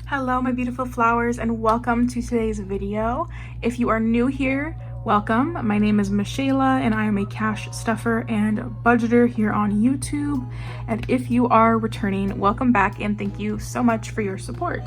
Hello my beautiful flowers and welcome to today's video. If you are new here, welcome. My name is Michaela and I am a cash stuffer and budgeter here on YouTube. And if you are returning, welcome back and thank you so much for your support.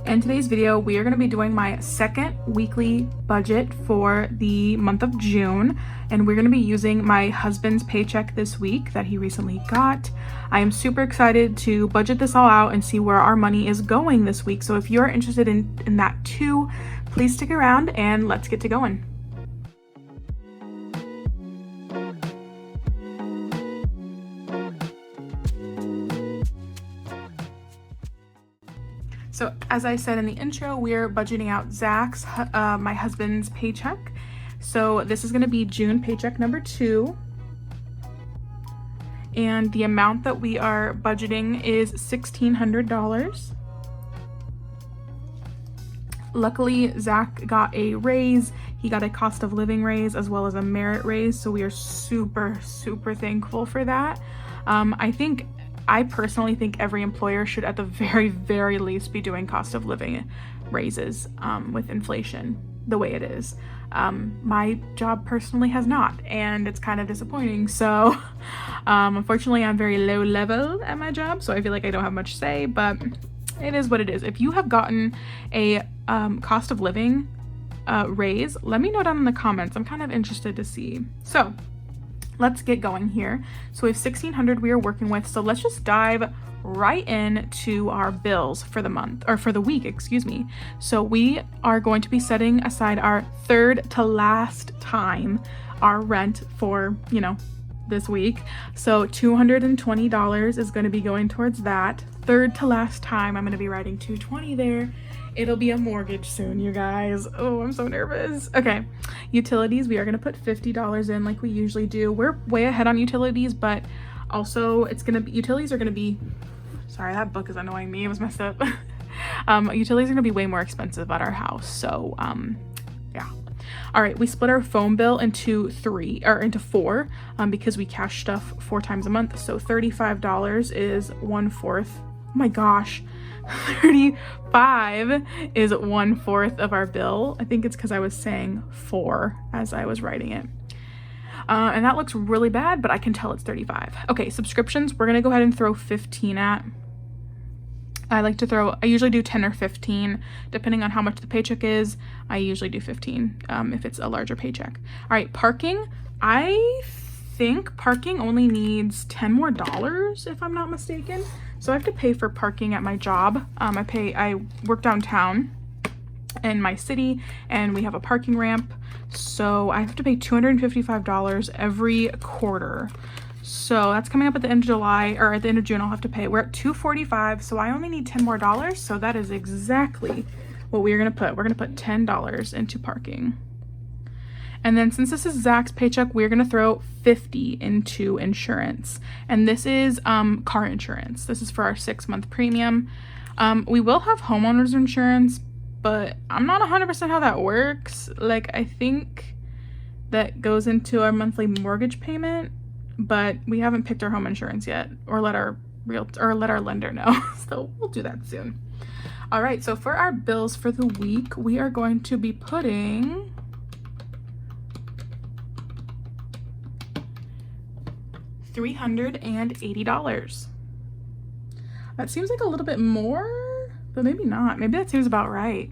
In today's video, we are going to be doing my second weekly budget for the month of June, and we're going to be using my husband's paycheck this week that he recently got. I am super excited to budget this all out and see where our money is going this week. So if you're interested in that too, please stick around and let's get to going. So as I said in the intro, we're budgeting out Zach's, my husband's paycheck. So this is going to be June paycheck number 2. And the amount that we are budgeting is $1,600. Luckily, Zach got a raise. He got a cost of living raise as well as a merit raise. So we are super, super thankful for that. I personally think every employer should at the very, very least be doing cost of living raises with inflation the way it is. My job personally has not, and it's kind of disappointing. So unfortunately, I'm very low level at my job, so I feel like I don't have much say, but it is what it is. If you have gotten a cost of living raise, let me know down in the comments. I'm kind of interested to see. So let's get going here. So we have $1,600 we are working with. So let's just dive right into our bills for the month, or for the week, excuse me. So we are going to be setting aside our third to last time our rent for, this week. So $220 is going to be going towards that. Third to last time, I'm going to be writing $220 there. It'll be a mortgage soon, you guys. Oh, I'm so nervous. Okay, utilities, we are going to put $50 in like we usually do. We're way ahead on utilities, but also utilities are going to be, sorry, that book is annoying me. It was messed up. Utilities are going to be way more expensive at our house. So, yeah. All right, we split our phone bill into 4 because we cash stuff 4 times a month. So $35 is 1/4. Oh my gosh. 35 is 1/4 of our bill. I think it's because I was saying 4 as I was writing it. And that looks really bad, but I can tell it's 35. Okay, subscriptions, we're gonna go ahead and throw 15 at. I usually do 10 or 15, depending on how much the paycheck is. I usually do 15 if it's a larger paycheck. All right, parking, I think parking only needs $10 more if I'm not mistaken. So I have to pay for parking at my job. I work downtown in my city and we have a parking ramp. So I have to pay $255 every quarter. So that's coming up at the end of July, or at the end of June I'll have to pay. We're at $245, so I only need $10 more. So that is exactly what we're gonna put. We're gonna put $10 into parking. And then since this is Zach's paycheck, we're gonna throw $50 into insurance. And this is car insurance. This is for our 6-month premium. We will have homeowners insurance, but I'm not 100% how that works. Like, I think that goes into our monthly mortgage payment, but we haven't picked our home insurance yet, or let our lender know. So we'll do that soon. All right, so for our bills for the week, we are going to be putting $380. That seems like a little bit more, but maybe not. Maybe that seems about right.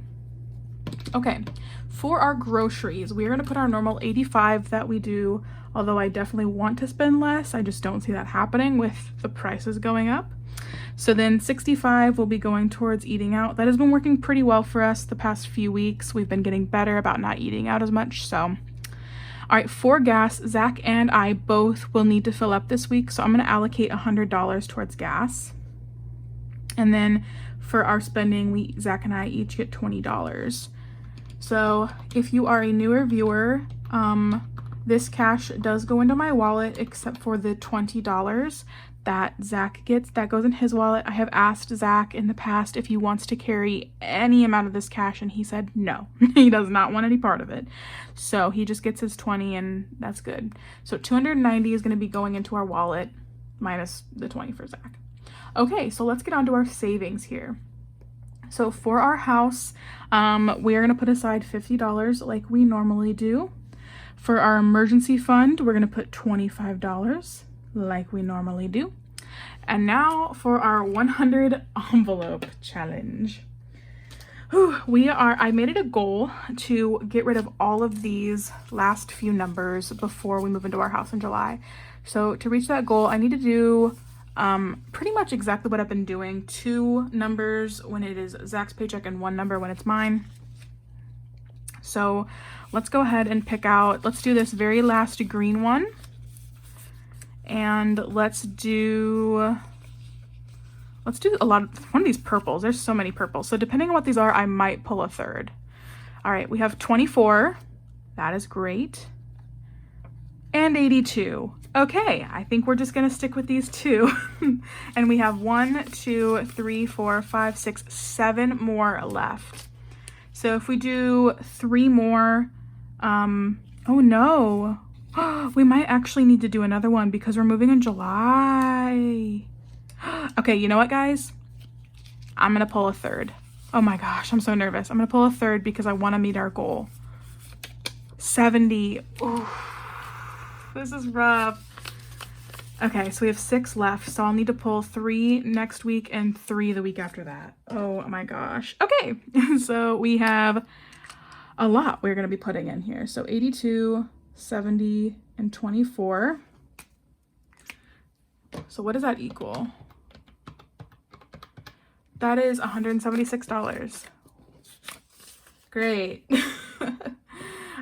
Okay, for our groceries, we're gonna put our normal $85 that we do, although I definitely want to spend less. I just don't see that happening with the prices going up. So then $65 will be going towards eating out. That has been working pretty well for us the past few weeks. We've been getting better about not eating out as much, so. All right, for gas, Zach and I both will need to fill up this week, so I'm gonna allocate $100 towards gas. And then for our spending, Zach and I each get $20. So if you are a newer viewer, this cash does go into my wallet except for the $20 that Zach gets. That goes in his wallet. I have asked Zach in the past if he wants to carry any amount of this cash, and he said no. He does not want any part of it. So he just gets his 20 and that's good. So $290 is going to be going into our wallet minus the 20 for Zach. Okay, so let's get on to our savings here. So for our house, we are going to put aside $50 like we normally do. For our emergency fund, we're going to put $25 like we normally do. And now for our 100 envelope challenge. I made it a goal to get rid of all of these last few numbers before we move into our house in July. So to reach that goal, I need to do pretty much exactly what I've been doing. 2 numbers when it is Zach's paycheck and 1 number when it's mine. So let's go ahead and pick out, let's do this very last green one. And let's do one of these purples. There's so many purples. So depending on what these are, I might pull a third. All right, we have 24. That is great. And 82. Okay, I think we're just gonna stick with these 2. And we have 1, 2, 3, 4, 5, 6, 7 more left. So if we do 3 more, oh no. We might actually need to do another one because we're moving in July. Okay, you know what, guys? I'm gonna pull a third. Oh my gosh, I'm so nervous. I'm gonna pull a third because I want to meet our goal. 70. Ooh, this is rough. Okay, so we have 6 left, so I'll need to pull 3 next week and 3 the week after that. Oh my gosh. Okay, so we have a lot we're gonna be putting in here. So 82, 70, and 24. So what does that equal? That is $176. Great.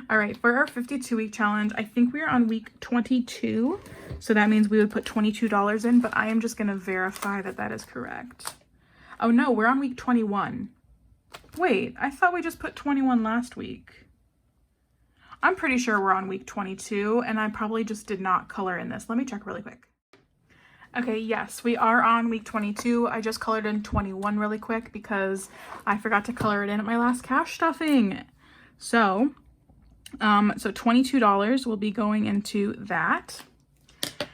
All right, for our 52-week challenge, I think we are on week 22. So that means we would put $22 in, but I am just gonna verify that that is correct. Oh no, we're on week 21. Wait, I thought we just put 21 last week. I'm pretty sure we're on week 22, and I probably just did not color in this. Let me check really quick. Okay, yes, we are on week 22. I just colored in 21 really quick because I forgot to color it in at my last cash stuffing. So $22 will be going into that.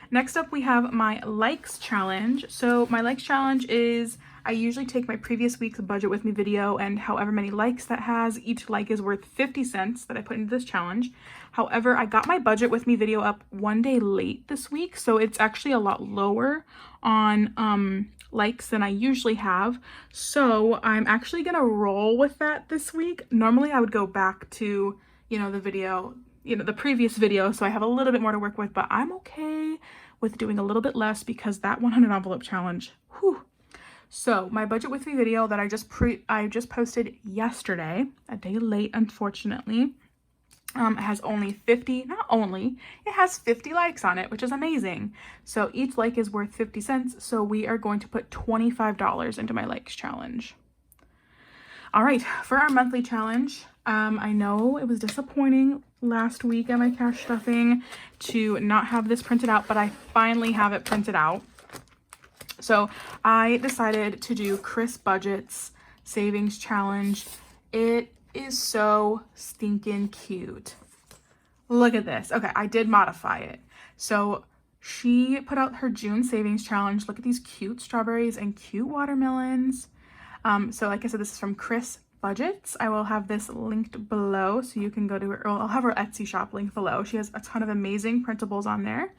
Next up, we have my likes challenge. So my likes challenge is I usually take my previous week's budget with me video and however many likes that has, each like is worth 50 cents that I put into this challenge. However, I got my budget with me video up 1 day late this week, so it's actually a lot lower on likes than I usually have. So I'm actually gonna roll with that this week. Normally I would go back to, the video, the previous video, so I have a little bit more to work with, but I'm okay with doing a little bit less because that 100 envelope challenge, whew. So my budget with me video that I just posted yesterday, a day late, unfortunately, has only 50, not only, it has 50 likes on it, which is amazing. So each like is worth 50 cents. So we are going to put $25 into my likes challenge. All right, for our monthly challenge, I know it was disappointing last week at my cash stuffing to not have this printed out, but I finally have it printed out. So I decided to do Chris Budget's savings challenge. It is so stinking cute. Look at this. Okay, I did modify it. So she put out her June savings challenge. Look at these cute strawberries and cute watermelons. So like I said, this is from Chris Budgets. I will have this linked below so you can go to her, or I'll have her Etsy shop linked below. She has a ton of amazing printables on there.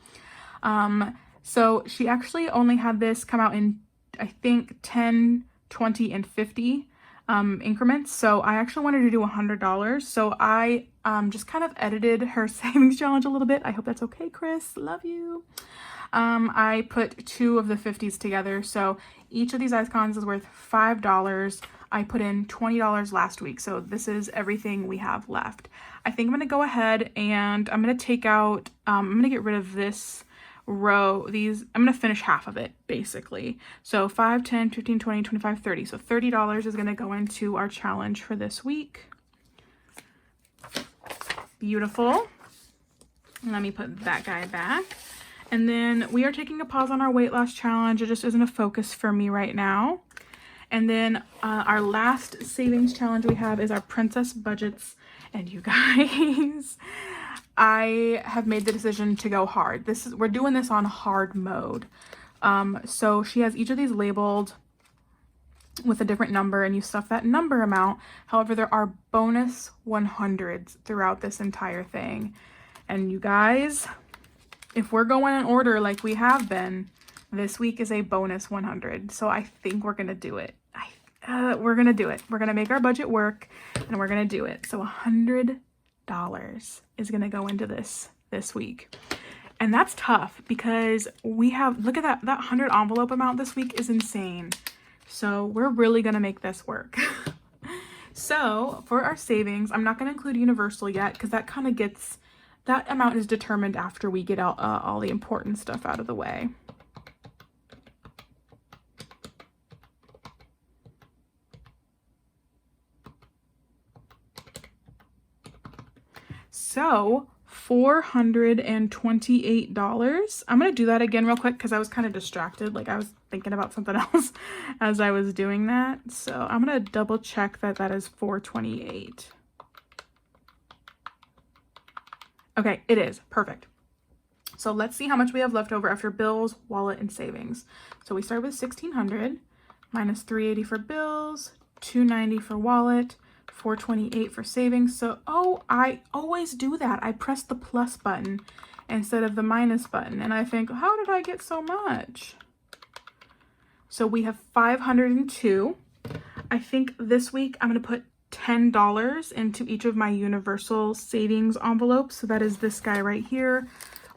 So she actually only had this come out in, I think, 10, 20, and 50 increments. So I actually wanted to do $100. So I just kind of edited her savings challenge a little bit. I hope that's okay, Chris. Love you. I put 2 of the 50s together. So each of these icons is worth $5. I put in $20 last week. So this is everything we have left. I think I'm going to go ahead and I'm going to take out, I'm going to get rid of this row. I'm going to finish half of it basically. So 5, 10, 15, 20, 25, 30. So $30 is going to go into our challenge for this week. Beautiful. Let me put that guy back. And then we are taking a pause on our weight loss challenge. It just isn't a focus for me right now. And then our last savings challenge we have is our Princess Budgets. And you guys, I have made the decision to go hard. We're doing this on hard mode. So she has each of these labeled with a different number and you stuff that number amount. However, there are bonus 100s throughout this entire thing. And you guys, if we're going in order like we have been, this week is a bonus 100. So I think we're going to do it. We're going to do it. We're going to make our budget work and we're going to do it. So $100 is going to go into this week. And that's tough because we have, look at that 100 envelope amount this week is insane. So we're really going to make this work. So for our savings, I'm not going to include Universal yet because that kind of gets, that amount is determined after we get out all the important stuff out of the way. So $428. I'm going to do that again real quick because I was kind of distracted. Like I was thinking about something else as I was doing that. So I'm going to double check that that is 428. Okay, it is. Perfect. So let's see how much we have left over after bills, wallet, and savings. So we start with 1,600 minus 380 for bills, 290 for wallet, 428 for savings. So, oh, I always do that. I press the plus button instead of the minus button. And I think, how did I get so much? So we have 502. I think this week I'm going to put $10 into each of my universal savings envelopes. So that is this guy right here.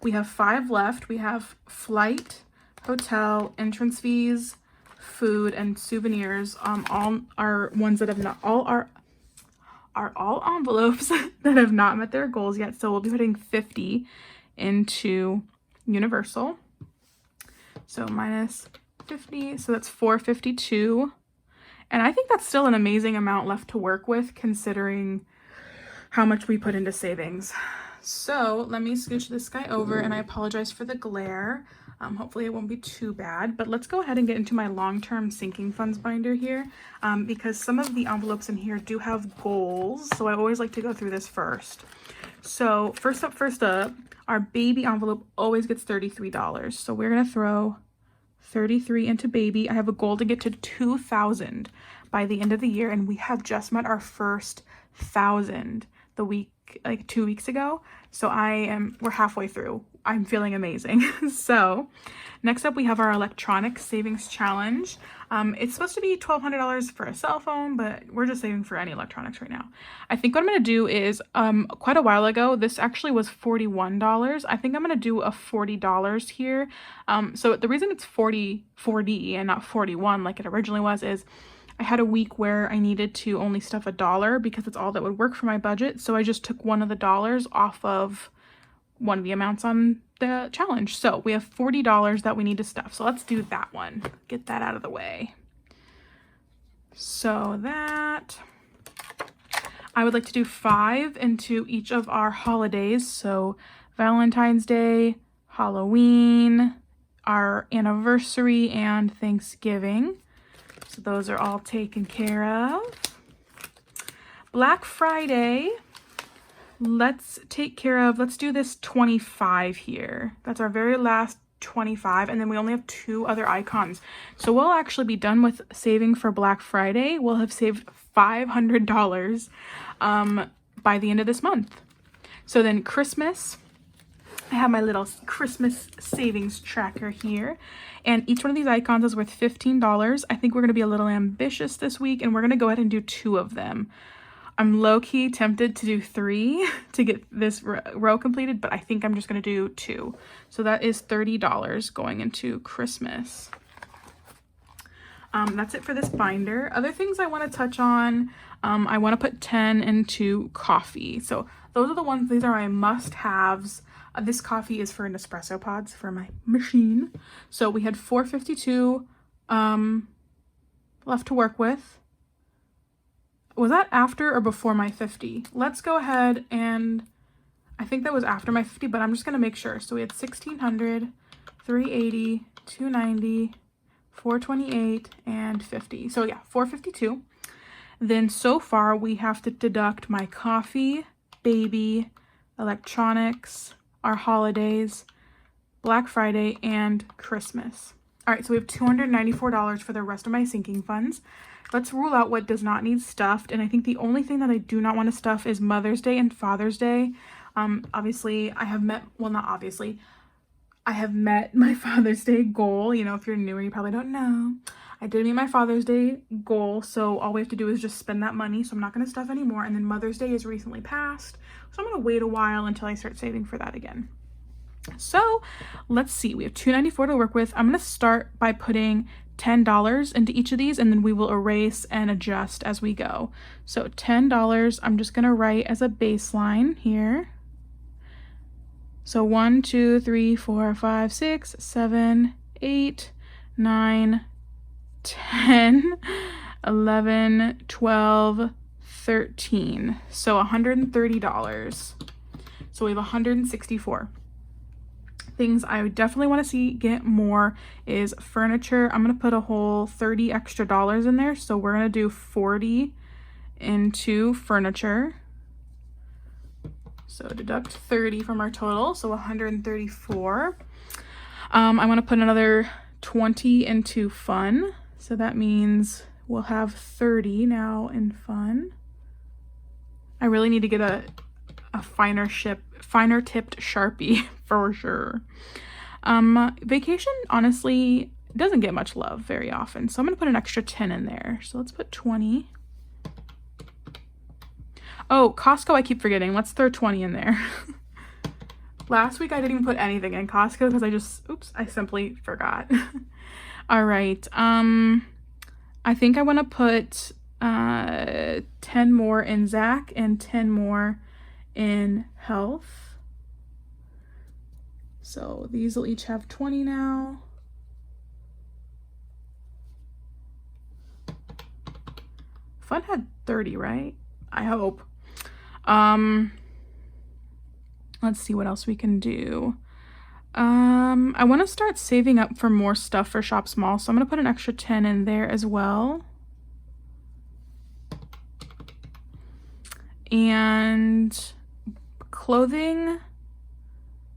We have 5 left. We have flight, hotel, entrance fees, food, and souvenirs. All are ones that have not, all are all envelopes that have not met their goals yet. So we'll be putting 50 into Universal. So minus 50, so that's 452. And I think that's still an amazing amount left to work with considering how much we put into savings. So let me scooch this guy over, and I apologize for the glare. Hopefully it won't be too bad, but let's go ahead and get into my long-term sinking funds binder here because some of the envelopes in here do have goals. So I always like to go through this first. So first up, our baby envelope always gets $33. So we're going to throw 33 into baby. I have a goal to get to 2,000 by the end of the year, and we have just met our first 1,000 the week, like 2 weeks ago. So we're halfway through. I'm feeling amazing. So next up we have our electronic savings challenge. It's supposed to be $1,200 for a cell phone, but we're just saving for any electronics right now. I think what I'm going to do is, quite a while ago, this actually was $41. I think I'm going to do a $40 here. So the reason it's 40 and not 41 like it originally was is I had a week where I needed to only stuff $1 because it's all that would work for my budget. So I just took one of the dollars off of one of the amounts on the challenge. So we have $40 that we need to stuff. So let's do that one. Get that out of the way. So that I would like to do 5 into each of our holidays. So Valentine's Day, Halloween, our anniversary, and Thanksgiving. So those are all taken care of. Black Friday, let's do this 25 here. That's our very last 25, and then we only have 2 other icons. So we'll actually be done with saving for Black Friday. We'll have saved $500 by the end of this month. So then Christmas, I have my little Christmas savings tracker here, and each one of these icons is worth $15. I think we're going to be a little ambitious this week, and we're going to go ahead and do 2 of them. I'm low-key tempted to do 3 to get this row completed, but I think I'm just going to do 2. So that is $30 going into Christmas. That's it for this binder. Other things I want to touch on, I want to put 10 into coffee. So those are the ones, these are my must-haves. This coffee is for Nespresso pods for my machine. So we had 452 left to work with. Was that after or before my 50? Let's go ahead and, I think that was after my 50, but I'm just going to make sure. So we had 1,600, 380, 290, 428, and 50. So yeah, 452. Then so far we have to deduct my coffee, baby, electronics, our holidays, Black Friday, and Christmas. All right, so we have $294 for the rest of my sinking funds. Let's rule out what does not need stuffed. And I think the only thing that I do not want to stuff is Mother's Day and Father's Day. Obviously, I have met, well, not obviously, I have met my Father's Day goal. You know, if you're newer, you probably don't know. I did meet my Father's Day goal, so all we have to do is just spend that money. So I'm not going to stuff anymore. And then Mother's Day is recently passed, so I'm going to wait a while until I start saving for that again. So let's see, we have $294 to work with. I'm going to start by putting $10 into each of these, and then we will erase and adjust as we go. So $10, I'm just going to write as a baseline here. So 1, 2, 3, 4, 5, 6, 7, 8, 9, 10, 11, 12, 13. So $130. So we have 164. Things I would definitely want to see get more is furniture. I'm going to put a whole $30 extra in there. So we're going to do 40 into furniture. So deduct 30 from our total, so 134. I want to put another 20 into fun. So that means we'll have 30 now in fun. I really need to get a finer tipped Sharpie for sure. Vacation honestly doesn't get much love very often, so I'm gonna put an extra 10 in there. So let's put 20. Oh, Costco, I keep forgetting. Let's throw 20 in there. Last week I didn't even put anything in Costco because I simply forgot. All right. I think I want to put 10 more in Zach and 10 more in health. So these will each have 20 now. Fun had 30, right? I hope. Let's see what else we can do. I want to start saving up for more stuff for Shop Small, so I'm going to put an extra 10 in there as well. And clothing,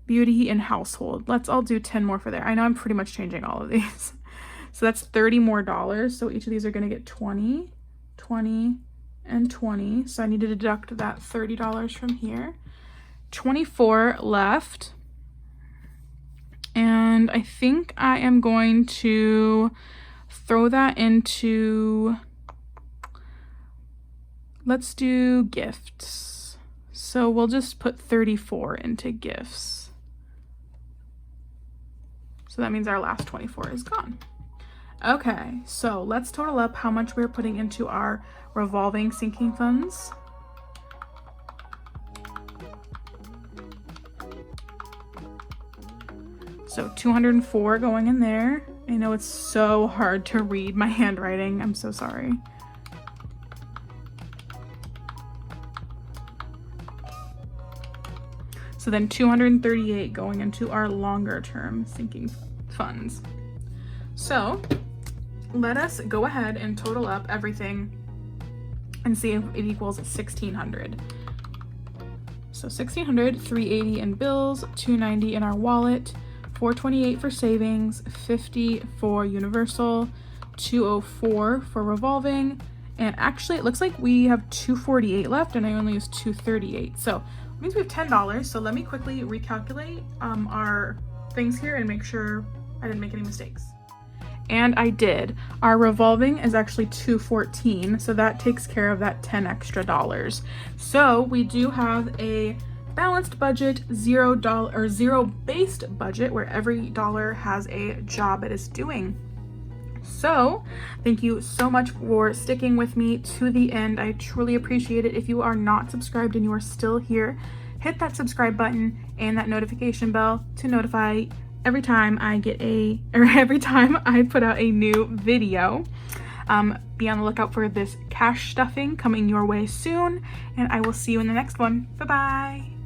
beauty, and household. Let's all do 10 more for there. I know I'm pretty much changing all of these. So that's $30 more. So each of these are going to get 20, 20, and 20. So I need to deduct that $30 from here. 24 left. And I think I am going to throw that into, let's do gifts. So we'll just put 34 into gifts. So that means our last 24 is gone. Okay, so let's total up how much we're putting into our revolving sinking funds. So 204 going in there. I know it's so hard to read my handwriting. I'm so sorry. So then 238 going into our longer term sinking funds. So let us go ahead and total up everything and see if it equals 1,600. So 1,600, 380 in bills, 290 in our wallet, 428 for savings, 50 for universal, 204 for revolving, and actually it looks like we have 248 left and I only used 238. So it means we have $10. So let me quickly recalculate our things here and make sure I didn't make any mistakes. And I did. Our revolving is actually 214, so that takes care of that 10 extra dollars. So we do have a balanced budget, zero-based budget where every dollar has a job it is doing. So thank you so much for sticking with me to the end. I truly appreciate it. If you are not subscribed and you are still here, hit that subscribe button and that notification bell to notify every time I put out a new video. Be on the lookout for this cash stuffing coming your way soon, and I will see you in the next one. Bye-bye.